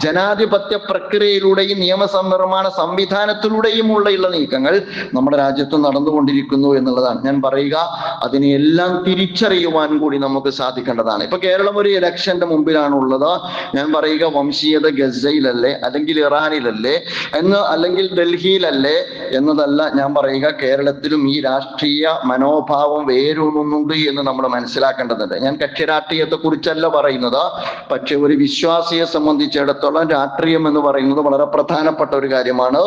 ജനാധിപത്യ പ്രക്രിയയിലൂടെയും നിയമനിർമ്മാണ സംവിധാനത്തിലൂടെയും ഉള്ള നീക്കങ്ങൾ നമ്മുടെ രാജ്യത്ത് നടന്നുകൊണ്ടിരിക്കുന്നു എന്നുള്ളതാണ് ഞാൻ പറയുക. അതിനെല്ലാം തിരിച്ചറിയുവാൻ കൂടി നമുക്ക് സാധിക്കേണ്ടതാണ്. ഇപ്പൊ കേരളം ഒരു ഇലക്ഷന്റെ മുമ്പിലാണ് ഉള്ളത്. ഞാൻ പറയുക, വംശീയത ഗസയിലല്ലേ അല്ലെങ്കിൽ ഇറാനിലല്ലേ എന്ന്, അല്ലെങ്കിൽ ന്യൂഡൽഹിയിലല്ലേ എന്നതല്ല ഞാൻ പറയുക, കേരളത്തിലും ഈ രാഷ്ട്രീയ മനോഭാവം വേരൂന്നുന്നുണ്ട് എന്ന് നമ്മൾ മനസ്സിലാക്കേണ്ടതുണ്ട്. ഞാൻ കക്ഷി രാഷ്ട്രീയത്തെ കുറിച്ചല്ല പറയുന്നത്, പക്ഷെ ഒരു വിശ്വാസിയെ സംബന്ധിച്ചിടത്തോളം രാഷ്ട്രീയം എന്ന് പറയുന്നത് വളരെ പ്രധാനപ്പെട്ട ഒരു കാര്യമാണ്.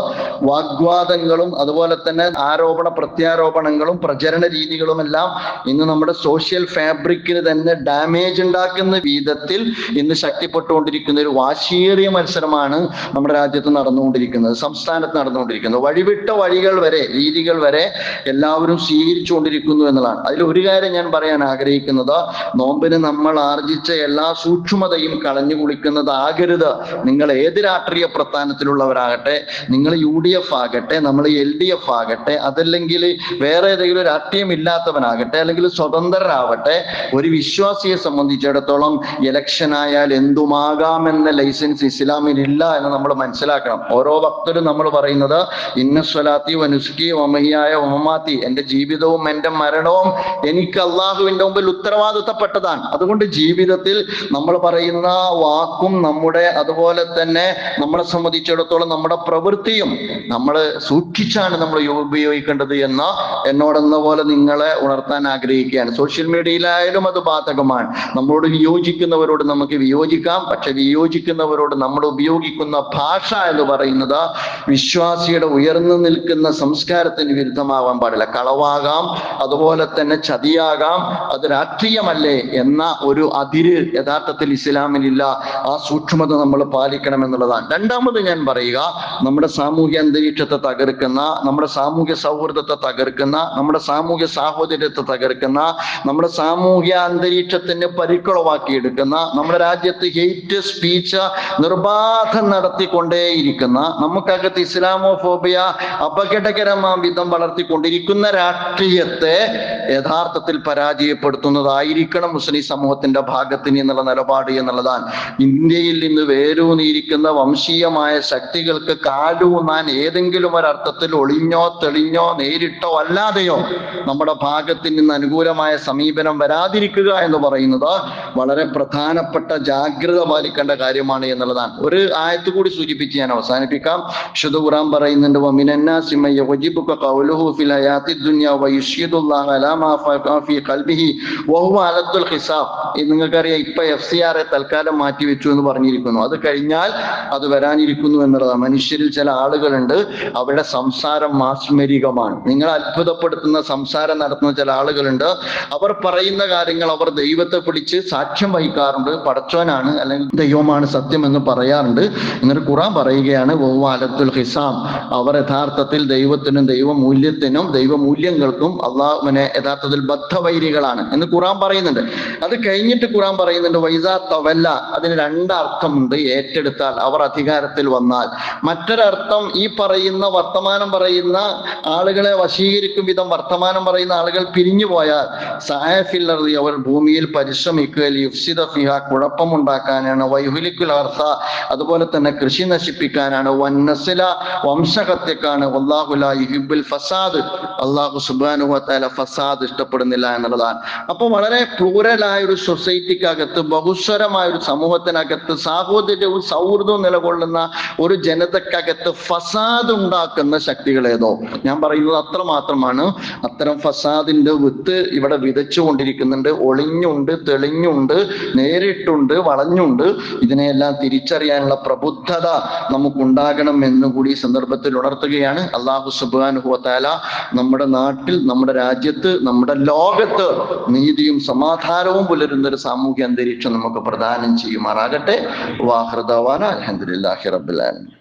വാഗ്വാദങ്ങളും അതുപോലെ തന്നെ ആരോപണ പ്രത്യാരോപണങ്ങളും പ്രചരണ രീതികളും എല്ലാം ഇന്ന് നമ്മുടെ സോഷ്യൽ ഫാബ്രിക്കിന് തന്നെ ഡാമേജ് ഉണ്ടാക്കുന്ന വിധത്തിൽ ഇന്ന് ശക്തിപ്പെട്ടുകൊണ്ടിരിക്കുന്ന ഒരു വാശിയേറിയ മത്സരമാണ് നമ്മുടെ രാജ്യത്ത് നടന്നുകൊണ്ടിരിക്കുന്നത്, സംസ്ഥാനത്ത് നടന്നുകൊണ്ടിരിക്കുന്നത്. വഴിവിട്ട വഴികൾ വരെ, രീതികൾ വരെ എല്ലാവരും സ്വീകരിച്ചുകൊണ്ടിരിക്കുന്നു എന്നുള്ളതാണ്. അതിൽ ഒരു കാര്യം ഞാൻ പറയാൻ ആഗ്രഹിക്കുന്നത്, നോമ്പിന് നമ്മൾ ആർജിച്ച എല്ലാ സൂക്ഷ്മതയും കളഞ്ഞു കുളിക്കുന്നതാകരുത്. നിങ്ങൾ ഏത് രാഷ്ട്രീയ പ്രസ്ഥാനത്തിലുള്ളവരാകട്ടെ, നിങ്ങൾ UDF ആകട്ടെ, നമ്മൾ LDF ആകട്ടെ, അതല്ലെങ്കിൽ വേറെ ഏതെങ്കിലും രാഷ്ട്രീയം ഇല്ലാത്തവനാകട്ടെ, അല്ലെങ്കിൽ സ്വതന്ത്രരാവട്ടെ, ഒരു വിശ്വാസിയെ സംബന്ധിച്ചിടത്തോളം ഇലക്ഷൻ ആയാൽ എന്തുമാകാമെന്ന ലൈസൻസ് ഇസ്ലാമിലില്ല എന്ന് നമ്മൾ മനസ്സിലാക്കണം. ഓരോ ഭക്തരും നമ്മൾ പറയുന്നത് ഇന്ന സ്വലാത്തി വനുസ്കി വമഹിയായ വമമാത്തി, എന്റെ ജീവിതവും എന്റെ മരണവും എനിക്ക് അള്ളാഹുവിന്റെ മുമ്പിൽ ഉത്തരവാദിത്തപ്പെട്ടതാണ്. അതുകൊണ്ട് ജീവിതത്തിൽ നമ്മൾ പറയുന്ന വാക്കും നമ്മുടെ അതുപോലെ തന്നെ നമ്മളെ സംബന്ധിച്ചിടത്തോളം നമ്മുടെ പ്രവൃത്തിയും നമ്മൾ സൂക്ഷിച്ചാണ് നമ്മൾ ഉപയോഗിക്കേണ്ടത് എന്ന് എന്നോടെന്ന പോലെ നിങ്ങളെ ഉണർത്താൻ ആഗ്രഹിക്കുകയാണ്. സോഷ്യൽ മീഡിയയിലായാലും അത് ബാധകമാണ്. നമ്മളോട് വിയോജിക്കുന്നവരോട് നമുക്ക് വിയോജിക്കാം, പക്ഷെ വിയോജിക്കുന്നവരോട് നമ്മൾ ഉപയോഗിക്കുന്ന ഭാഷ എന്ന് പറയുന്നത് വിശ്വാസിയുടെ ഉയർന്നു നിൽക്കുന്ന സംസ്കാരത്തിന് വിരുദ്ധമാവാൻ പാടില്ല. കളവാകാം, അതുപോലെ തന്നെ ചതിയാകാം, അത് രാഷ്ട്രീയമല്ലേ എന്ന ഒരു അതിര് യഥാർത്ഥത്തിൽ ഇസ്ലാമിലില്ല. ആ സൂക്ഷ്മത നമ്മൾ പാലിക്കണം എന്നുള്ളതാണ്. രണ്ടാമത് ഞാൻ പറയുക, നമ്മുടെ സാമൂഹ്യ അന്തരീക്ഷത്തെ തകർക്കുന്ന, നമ്മുടെ സാമൂഹ്യ സൗഹൃദത്തെ തകർക്കുന്ന, നമ്മുടെ സാമൂഹ്യ സാഹോദര്യത്തെ തകർക്കുന്ന, നമ്മുടെ സാമൂഹ്യ അന്തരീക്ഷത്തിന് പരിക്കുളവാക്കിയെടുക്കുന്ന, നമ്മുടെ രാജ്യത്ത് ഹെയ്റ്റ് സ്പീച്ച് നിർബാധം നടത്തിക്കൊണ്ടേയിരിക്കുന്ന, നമുക്കകത്ത് ഇസ്ലാമോഫോബിയ അപകടകരമായ വിധം വളർത്തിക്കൊണ്ടിരിക്കുന്ന രാഷ്ട്രീയത്തെ യഥാർത്ഥത്തിൽ പരാജയപ്പെടുത്തുന്നതായിരിക്കണം മുസ്ലിം സമൂഹത്തിന്റെ ഭാഗത്തിന് എന്നുള്ള നിലപാട് എന്നുള്ളതാണ്. ഇന്ത്യയിൽ നിന്ന് വേരൂന്നിയിരിക്കുന്ന വംശീയമായ ശക്തികൾക്ക് കാലൂന്നാൻ ഏതെങ്കിലും ഒരർത്ഥത്തിൽ ഒളിഞ്ഞോ തെളിഞ്ഞോ നേരിട്ടോ അല്ലാതെയോ നമ്മുടെ ഭാഗത്ത് നിന്ന് അനുകൂലമായ സമീപനം വരാതിരിക്കുക എന്ന് പറയുന്നത് വളരെ പ്രധാനപ്പെട്ട ജാഗ്രത പാലിക്കേണ്ട കാര്യമാണ് എന്നുള്ളതാണ്. ഒരു ആയത്ത് കൂടി സൂചിപ്പിച്ച് ഞാൻ അവസാനിപ്പിക്കാം. വിശുദ്ധ ഖുർആൻ പറയുന്നുണ്ട്, വമിനന്നാസി മൻ യഅജിബുക ഖൗലുഹു ഫിൽ ഹയാത്തിദ് ദുനിയ വയശ്ഹദുല്ലാഹ അലാ മാ ഫീ ഖൽബിഹി വഹുവ അലദ്ദുൽ ഹിസാബ്. നിങ്ങൾക്കറിയാം, ഇപ്പൊ FCR തൽക്കാലം മാറ്റിവെച്ചു എന്ന് പറഞ്ഞിരിക്കുന്നു. അത് കഴിഞ്ഞാൽ അത് വരാനിരിക്കുന്നു എന്നുള്ളതാണ്. മനുഷ്യരിൽ ചില ആളുകളുണ്ട്, അവരുടെ സംസാരം മാസ്മരികമാണ്. നിങ്ങൾ അത്ഭുതപ്പെടുത്തുന്ന സംസാരം നടത്തുന്ന ചില ആളുകളുണ്ട്. അവർ പറയുന്ന കാര്യങ്ങൾ അവർ ദൈവത്തെ പിടിച്ച് സാക്ഷ്യം വഹിക്കാറുണ്ട്. പടച്ചോനാണ് അല്ലെങ്കിൽ ദൈവമാണ് സത്യം എന്ന് പറയാറുണ്ട്. എന്നിട്ട് ഖുർആൻ പറയുകയാണ് വഅലത്തുൽ ഹിസാം, അവർ യഥാർത്ഥത്തിൽ ദൈവത്തിനും ദൈവമൂല്യത്തിനും ദൈവമൂല്യങ്ങൾക്കും അള്ളാഹുവിനെ യഥാർത്ഥത്തിൽ ബദ്ധവൈരികളാണ് എന്ന് ഖുർആൻ പറയുന്നുണ്ട്. അത് കഴിഞ്ഞിട്ട് ഖുർആൻ പറയുന്നുണ്ട് വൈസാ തവല്ല. അതിന് രണ്ടർത്ഥമുണ്ട്. ഏറ്റെടുത്താൽ, അവർ അധികാരത്തിൽ വന്നാൽ. മറ്റൊരർത്ഥം, ഈ പറയുന്ന വർത്തമാനം പറയുന്ന ആളുകളെ വശീകരിക്കും വിധം വർത്തമാനം പറയുന്ന ആളുകൾ പിരിഞ്ഞു പോയാൽ സായഫിൽ അർദി, അവർ ഭൂമിയിൽ പരിശ്രമിക്കുകയിൽ യുഫ്സിദ ഫിഹ, കുഴപ്പമുണ്ടാക്കാനാണ്, വയുഹ്ലിക്കുൽ അർസ, അതുപോലെ തന്നെ കൃഷി നശിപ്പിക്കാനാണ്, വന്നസില, വംശഹത്യക്കാണ്, വല്ലാഹു ലാ യുഹിബ്ബുൽ ഫസാദ്, അല്ലാഹു സുബ്ഹാനഹു വ തആല ഫസാദ് ഇഷ്ടപ്പെടുന്നില്ല എന്നുള്ളതാണ്. അപ്പൊ വളരെ പ്ലൂറലായ ഒരു സൊസൈറ്റിക്കകത്ത്, ബഹുസ്വരമായ ഒരു സമൂഹത്തിനകത്ത്, സാഹോദര്യവും സൗഹൃദവും നിലകൊള്ളുന്ന ഒരു ജനതക്കകത്ത് ഫസാദ് ഉണ്ടാക്കുന്ന ശക്തികൾ ഏതോ, ഞാൻ പറയുന്നത് അത്ര മാത്രമാണ്. അത്തരം ഫസാദിന്റെ വിത്ത് ഇവിടെ വിതച്ചുകൊണ്ടിരിക്കുന്നുണ്ട്. ഒളിഞ്ഞുണ്ട്, തെളിഞ്ഞുണ്ട്, നേരിട്ടുണ്ട്, വളഞ്ഞുണ്ട്. ഇതിനെയെല്ലാം തിരിച്ചറിയാനുള്ള പ്രബുദ്ധത നമുക്കുണ്ടാകണം എന്നുകൂടി ഈ സന്ദർഭത്തിൽ ഉണർത്തുകയാണ്. അല്ലാഹു സുബ്ഹാനഹു വ തആല നമ്മുടെ നാട്ടിൽ, നമ്മുടെ രാജ്യത്ത്, നമ്മുടെ ലോകത്ത് നീതിയും സമാധാനവും പുലരുന്ന ഒരു സാമൂഹ്യ അന്തരീക്ഷം നമുക്ക് പ്രദാനം ചെയ്യുമാറാകട്ടെ. വാഖിറു ദഅവാന അൽഹംദുലില്ലാഹി റബ്ബിൽ ആലമീൻ.